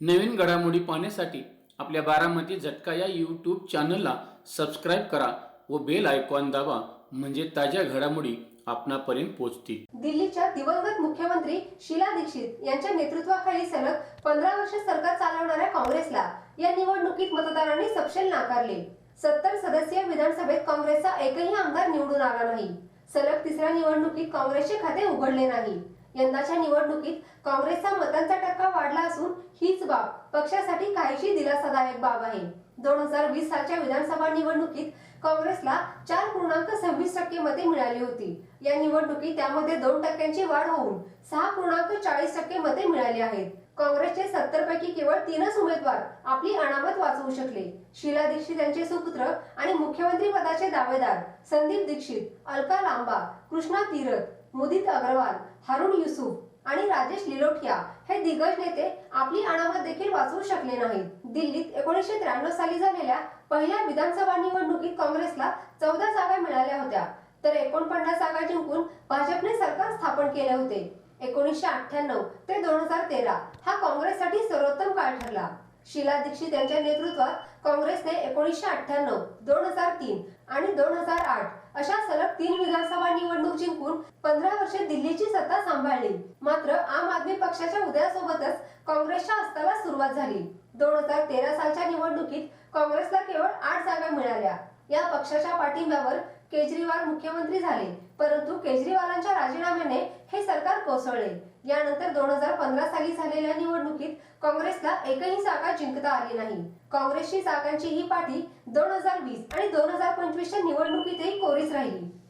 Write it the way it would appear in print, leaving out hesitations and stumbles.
नवीन घडामोडी पाहण्यासाठी आपल्या बारामती झटका या यूट्यूब चॅनलला सबस्क्राईब करा व बेल आयकॉन दाबा, म्हणजे ताज्या घडामोडी आपणापर्यंत पोहोचतील। दिल्लीच्या दिवंगत मुख्यमंत्री शीला दीक्षित यांच्या नेतृत्वाखाली सलग 15 वर्ष सरकार चालवणाऱ्या काँग्रेसला या निवडणुकीत मतदारांनी सपशेल नाकारले। 70 सदस्यीय विधानसभेत काँग्रेसचा एकही आमदार निवडून आला नाही। सलग तिसऱ्या निवडणुकीत काँग्रेसचे खाते उघडले नाही। यंदाच्या निवडणुकीत काँग्रेसचा मतांचा टक्का वाढला असून हीच बाब पक्षासाठी काहीशी दिलासादायक बाब आहे। 2020 सालच्या विधानसभा निवडणुकीत काँग्रेसला 4.26% मते मिळाली होती। या निवडणुकीत त्यामध्ये 2% वाढ होऊन 6.40% मते मिळाली आहेत। काँग्रेसचे 70 पैकी केवळ 3च उमेदवार आपली अनामत वाचवू शकले। शीला दीक्षित यांचे सुपुत्र आणि मुख्यमंत्री पदाचे दावेदार संदीप दीक्षित, अलका लांबा, कृष्णा तीरथ, मुदित अग्रवाल, हारून युसुफ आणि राजेश लिलोठिया हे दिग्गज नेते आपली अनामत देखील वाचवू शकले नाहीत। दिल्लीत 1993 साली झालेल्या पहिल्या विधानसभा निवडणुकीत काँग्रेसला 14 जागा मिळाल्या होत्या, तर 49 जागा जिंकून भाजपने सरकार स्थापन केले होते। 1998 ते 2013 हा काँग्रेससाठी सर्वोत्तम काळ ठरला। शीला दीक्षित यांच्या नेतृत्वात काँग्रेसने 1998, 2003 आणि 2008 अशा सलग 3 विधानसभा निवडणूक जिंकून 15 वर्षे दिल्लीची सत्ता सांभाळली। मात्र आम आदमी पक्षाच्या उदयासोबतच काँग्रेसच्या अस्ताला सुरुवात झाली। 2013 सालच्या निवडणुकीत काँग्रेसला केवळ 8 जागा मिळाल्या। या पक्षाच्या पाठिंब्यावर केजरीवाल मुख्यमंत्री झाले, परंतु केजरीवालांच्या राजीनाम्याने हे सरकार कोसळले। यानंतर 2015 साली झालेल्या निवडणुकीत काँग्रेसला एकही जागा जिंकता आली नाही। काँग्रेसची जागांची ही पाठी 2020 आणि 2025च्या निवडणुकीतही कोरीच राहिली।